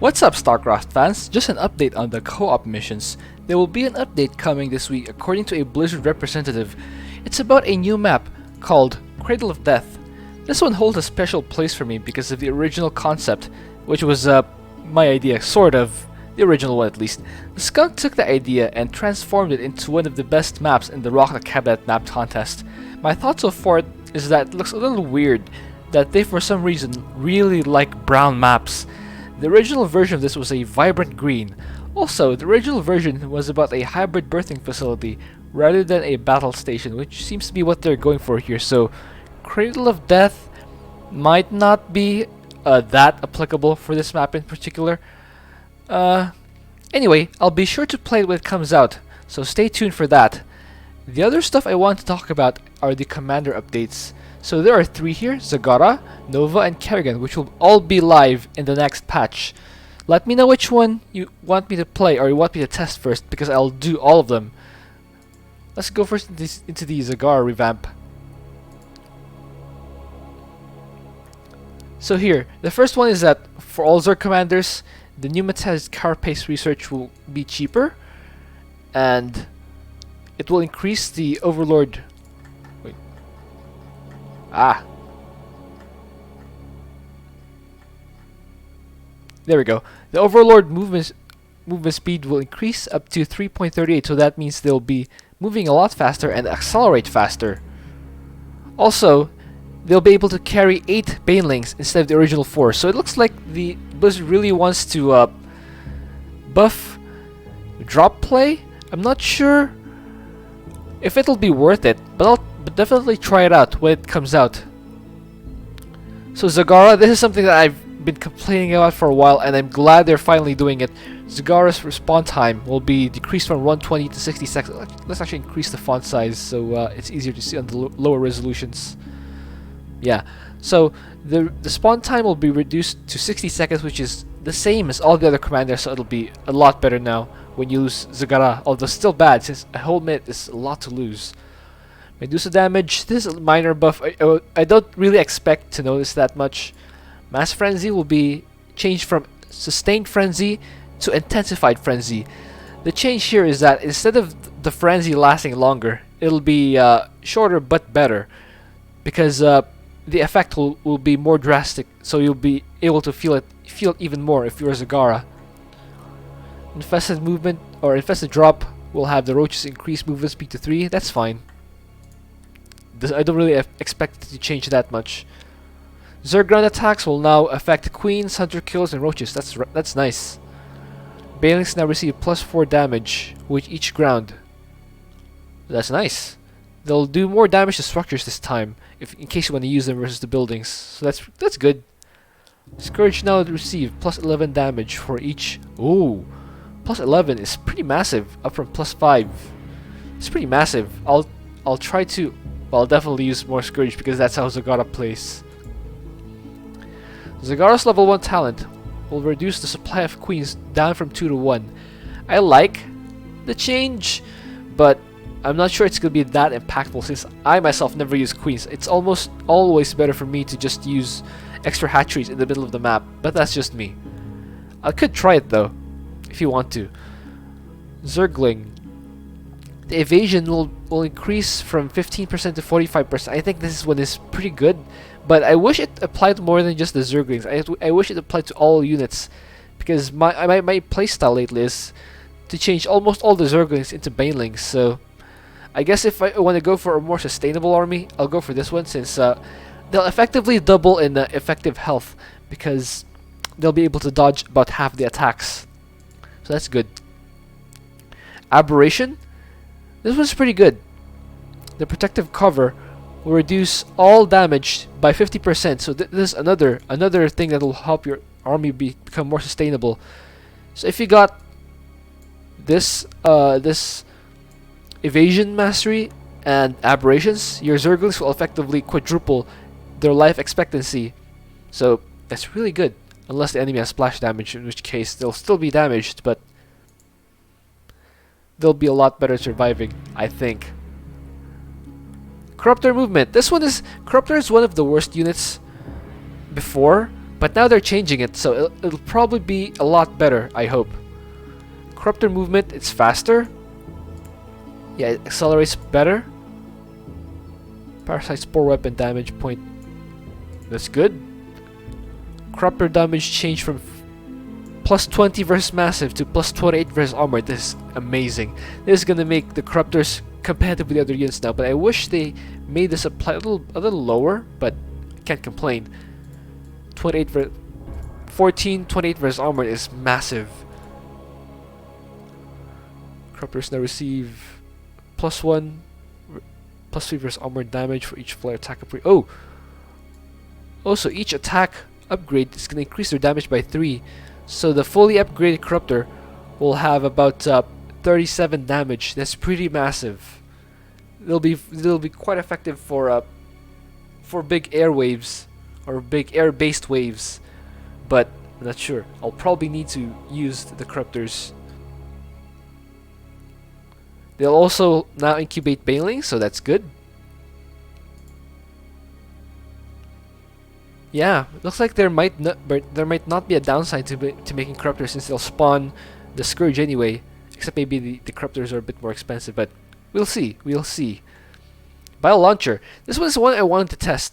What's up, Starcraft fans? Just an update on the co-op missions. There will be an update coming this week according to a Blizzard representative. It's about a new map called Cradle of Death. This one holds a special place for me because of the original concept, which was my idea, sort of. The original one at least. The Skunk took the idea and transformed it into one of the best maps in the Rock the Cabinet map contest. My thought so far is that it looks a little weird that they for some reason really like brown maps. The original version of this was a vibrant green. Also, the original version was about a hybrid birthing facility rather than a battle station, which seems to be what they're going for here. So, Cradle of Death might not be that applicable for this map in particular. Anyway, I'll be sure to play it when it comes out, so stay tuned for that. The other stuff I want to talk about are the commander updates. So there are 3 here, Zagara, Nova, and Kerrigan, which will all be live in the next patch. Let me know which one you want me to play or you want me to test first, because I'll do all of them. Let's go first into the Zagara revamp. So here, the first one is that for all Zerg commanders, the pneumatized carapace research will be cheaper, and it will increase the Overlord. Wait. There we go. The Overlord movement speed will increase up to 3.38, so that means they'll be moving a lot faster and accelerate faster. Also, they'll be able to carry 8 Banelings instead of the original 4. So it looks like the Blizzard really wants to buff drop play. I'm not sure if it'll be worth it, but I'll definitely try it out when it comes out. So Zagara, this is something that I've been complaining about for a while, and I'm glad they're finally doing it. Zagara's respawn time will be decreased from 120 to 60 seconds. Let's actually increase the font size so it's easier to see on the lower resolutions. Yeah, so the spawn time will be reduced to 60 seconds, which is the same as all the other commanders, so it'll be a lot better now when you lose Zagara, although still bad since a whole minute is a lot to lose. Medusa damage, this is a minor buff. I don't really expect to notice that much. Mass Frenzy will be changed from Sustained Frenzy to Intensified Frenzy. The change here is that instead of the frenzy lasting longer, it'll be shorter but better, because the effect will be more drastic, so you'll be able to feel it even more if you're Zagara. Infested movement or infested drop will have the roaches increase movement speed to 3. That's fine. I don't really expect it to change that much. Zerg ground attacks will now affect queens, hunter kills, and roaches. That's nice. Banelings now receive +4 damage with each ground. That's nice. They'll do more damage to structures this time, in case you want to use them versus the buildings. So that's good. Scourge now receive +11 damage for each. Ooh, +11 is pretty massive, up from +5. It's pretty massive. I'll try to. Well, I'll definitely use more Scourge because that's how Zagara plays. Zagara's level 1 talent will reduce the supply of queens down from 2 to 1. I like the change, but I'm not sure it's going to be that impactful since I myself never use queens. It's almost always better for me to just use extra hatcheries in the middle of the map, but that's just me. I could try it though, if you want to. Zergling. The evasion will increase from 15% to 45%. I think this one is pretty good, but I wish it applied more than just the Zerglings. I wish it applied to all units, because my playstyle lately is to change almost all the Zerglings into Banelings, so I guess if I want to go for a more sustainable army, I'll go for this one, since they'll effectively double in effective health, because they'll be able to dodge about half the attacks. So that's good. Aberration. This one's pretty good. The protective cover will reduce all damage by 50%. So this is another thing that will help your army become more sustainable. So if you got this evasion mastery and aberrations, your Zerglings will effectively quadruple their life expectancy. So that's really good, unless the enemy has splash damage, in which case they'll still be damaged, but they'll be a lot better surviving, I think. Corruptor movement. Corruptor is one of the worst units before, But now they're changing it, so it'll probably be a lot better, I hope. Corruptor movement, it's faster. Yeah, it accelerates better. Parasite spore weapon damage point. That's good. Corruptor damage changed from plus 20 versus massive to plus 28 versus armor. This is amazing. This is gonna make the corruptors competitive with the other units now, but I wish they made this apply a little lower, but I can't complain. 28 versus armor is massive. Corruptors now receive plus 1, plus 3 versus armor damage for each flare attack upgrade. Oh! Also, each attack upgrade is going to increase their damage by 3. So the fully upgraded Corruptor will have about 37 damage. That's pretty massive. They'll be quite effective for big air waves or big air-based waves. But I'm not sure. I'll probably need to use the Corruptors. They'll also now incubate Banelings, so that's good. Yeah, looks like there might not be a downside to making Corruptors, since they'll spawn the Scourge anyway. Except maybe the Corruptors are a bit more expensive, but we'll see. We'll see. Bio Launcher. This one's the one I wanted to test.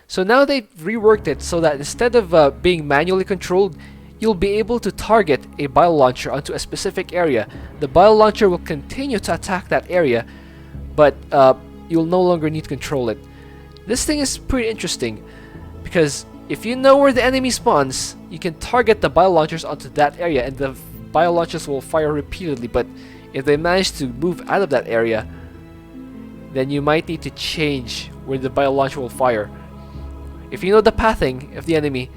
So now they've reworked it so that instead of being manually controlled, you'll be able to target a Bio Launcher onto a specific area. The Bio Launcher will continue to attack that area, but you'll no longer need to control it. This thing is pretty interesting, because if you know where the enemy spawns, you can target the Bio Launchers onto that area, and the Bio Launchers will fire repeatedly. But if they manage to move out of that area, then you might need to change where the Bio Launcher will fire. If you know the pathing of the enemy,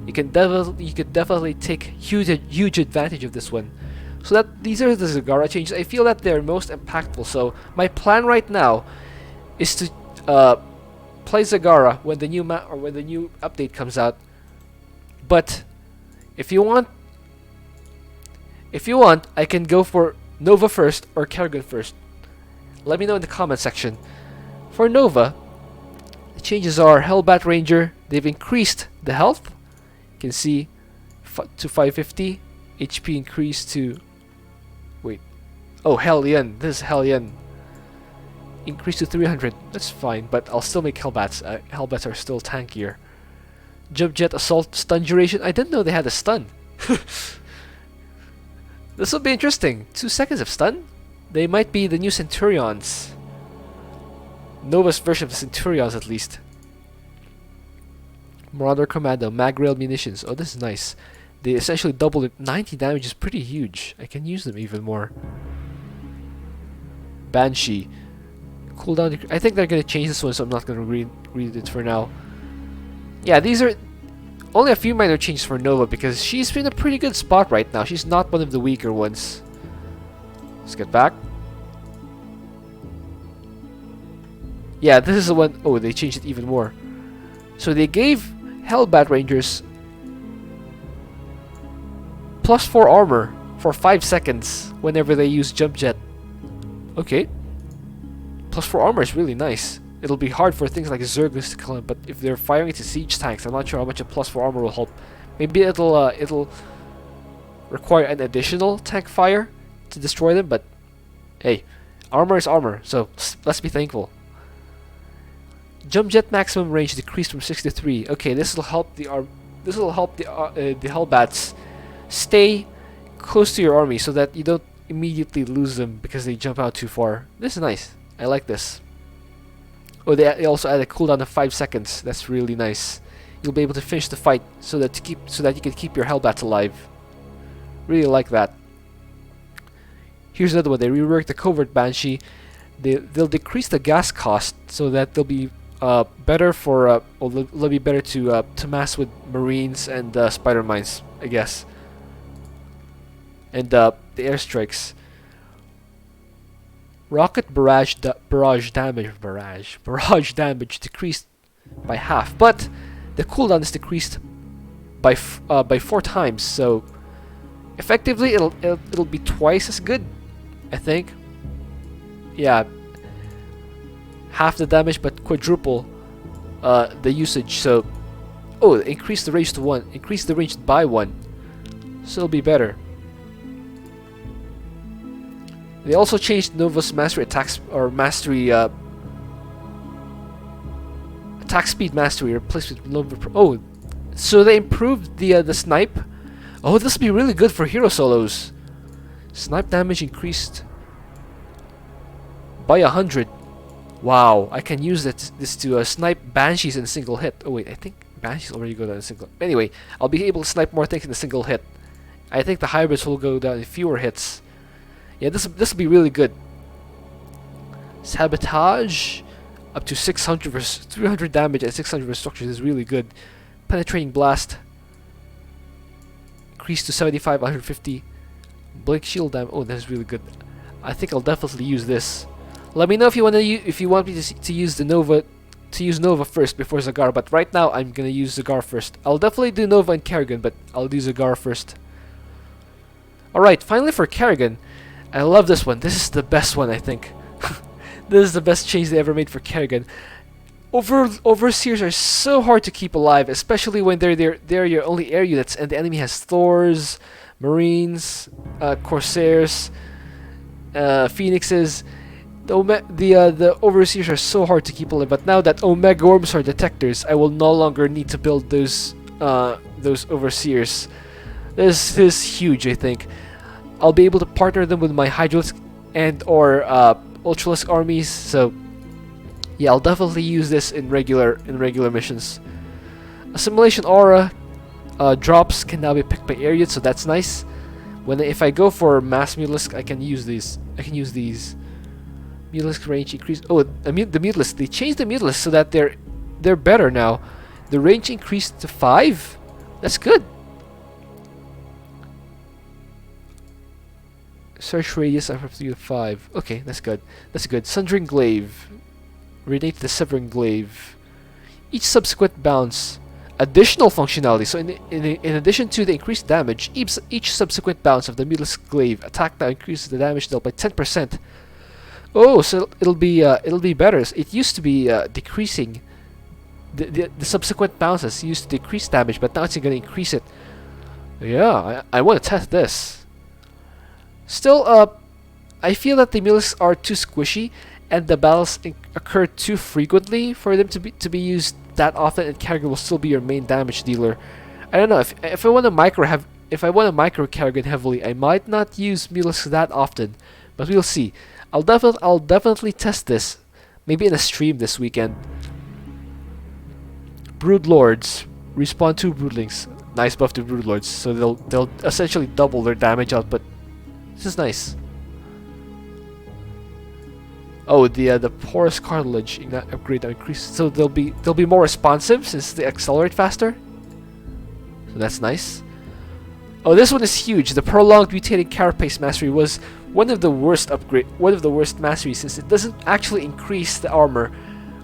you could definitely take huge advantage of this one. So that these are the Zagara changes. I feel that they're most impactful. So my plan right now is to play Zagara when the new when the new update comes out. But if you want, I can go for Nova first or Kerrigan first. Let me know in the comment section. For Nova, the changes are Hellbat Ranger. They've increased the health. You can see to 550. HP increased to... Wait. Oh, Hellion. This is Hellion. Increased to 300. That's fine, but I'll still make Hellbats. Hellbats are still tankier. Jump Jet Assault stun duration. I didn't know they had a stun. This will be interesting. 2 seconds of stun? They might be the new Centurions. Nova's version of the Centurions, at least. Marauder Commando, mag rail munitions. Oh, this is nice. They essentially double it. 90 damage is pretty huge. I can use them even more. Banshee. Cooldown. I think they're going to change this one, so I'm not going to read it for now. Yeah, these are only a few minor changes for Nova, because she's in a pretty good spot right now. She's not one of the weaker ones. Let's get back. Yeah, this is the one. Oh, they changed it even more. So they gave Hellbat Rangers plus 4 armor for 5 seconds whenever they use Jump Jet. Okay. Plus 4 armor is really nice. It'll be hard for things like Zerglings to kill him, but if they're firing into siege tanks, I'm not sure how much a plus 4 armor will help. Maybe it'll require an additional tank fire to destroy them, but hey, armor is armor, so let's be thankful. Jump Jet maximum range decreased from 6 to 3. Okay, this will help the Hellbats stay close to your army so that you don't immediately lose them because they jump out too far. This is nice. I like this. Oh, they also add a cooldown of 5 seconds. That's really nice. You'll be able to finish the fight so that you can keep your Hellbats alive. Really like that. Here's another one. They reworked the Covert Banshee. They'll decrease the gas cost so that they'll be better for they'll be better to mass with Marines and Spider Mines, I guess. And the airstrikes. Rocket barrage damage decreased by half, but the cooldown is decreased by 4 times. So effectively, it'll be twice as good, I think. Yeah, half the damage, but quadruple the usage. So Oh, increase the range to 1. Increase the range by 1. So it'll be better. They also changed Nova's mastery attacks or mastery attack speed mastery replaced with Nova Pro. Oh, so they improved the snipe. Oh, this will be really good for hero solos. Snipe damage increased by 100. Wow, I can use this to snipe banshees in a single hit. Oh wait, I think banshees already go down in a single. Anyway, I'll be able to snipe more things in a single hit. I think the hybrids will go down in fewer hits. Yeah, this will be really good. Sabotage up to 600 versus 300 damage and 600 versus structures is really good. Penetrating blast increased to 75, 150. Blink shield damage. Oh, that's really good. I think I'll definitely use this. Let me know if you want me to use the Nova, Nova first before Zagar. But right now I'm gonna use Zagar first. I'll definitely do Nova and Kerrigan, but I'll do Zagar first. All right, finally for Kerrigan. I love this one. This is the best one, I think. This is the best change they ever made for Kerrigan. Overseers are so hard to keep alive, especially when they're your only air units, and the enemy has Thors, Marines, Corsairs, Phoenixes. The Overseers are so hard to keep alive. But now that Omega Orbs are detectors, I will no longer need to build those Overseers. This is huge, I think. I'll be able to partner them with my Hydralisk and or Ultralisk armies. So yeah, I'll definitely use this in regular missions. Assimilation aura drops can now be picked by area, so that's nice. If I go for mass Mutalisk, I can use these. Mutalisk range increase. Oh, the Mutalisk. They changed the Mutalisk so that they're better now. The range increased to 5. That's good. Search radius up to 5. Okay, that's good. That's good. Sundering Glaive. Renate the Severing Glaive. Each subsequent bounce. Additional functionality. So in addition to the increased damage, each subsequent bounce of the Mutalisk Glaive attack now increases the damage dealt by 10%. Oh, so it'll be better. It used to be decreasing. The subsequent bounces used to decrease damage, but now it's going to increase it. Yeah, I want to test this. Still, I feel that the Mutalisks are too squishy, and the battles occur too frequently for them to be used that often. And Kerrigan will still be your main damage dealer. I don't know if I want to micro Kerrigan heavily, I might not use Mutalisks that often, but we'll see. I'll definitely test this, maybe in a stream this weekend. Broodlords respawn 2 Broodlings. Nice buff to Broodlords, so they'll essentially double their damage output. This is nice. Oh, the porous cartilage upgrade increased, so they'll be more responsive since they accelerate faster. So that's nice. Oh, this one is huge. The prolonged mutating carapace mastery was one of the worst masteries, since it doesn't actually increase the armor,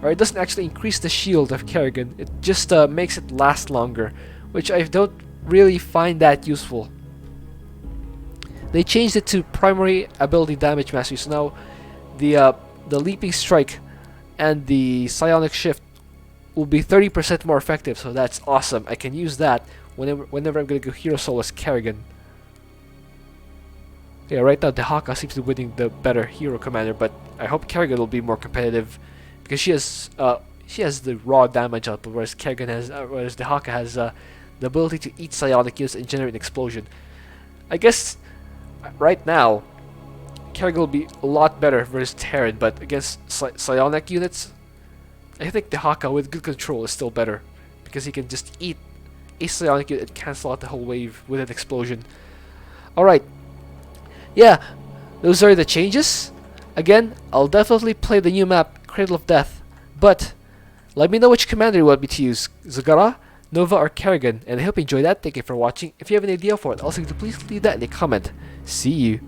or it doesn't actually increase the shield of Kerrigan. It just makes it last longer, which I don't really find that useful. They changed it to primary ability damage mastery, so now the leaping strike and the psionic shift will be 30% more effective. So that's awesome. I can use that whenever I'm gonna go hero solo as Kerrigan. Yeah, right now Dehaka seems to be winning the better hero commander, but I hope Kerrigan will be more competitive because she has the raw damage output, whereas Dehaka has the ability to eat psionic units and generate an explosion. I guess right now Kerrigan will be a lot better versus Terran, but against psionic units, I think Dehaka with good control is still better because he can just eat a psionic unit and cancel out the whole wave with an explosion. Alright. Yeah, those are the changes. Again, I'll definitely play the new map, Cradle of Death, but let me know which commander you want me to use, Zagara, Nova, or Kerrigan, and I hope you enjoyed that. Thank you for watching. If you have an idea for it, also please leave that in a comment. See you.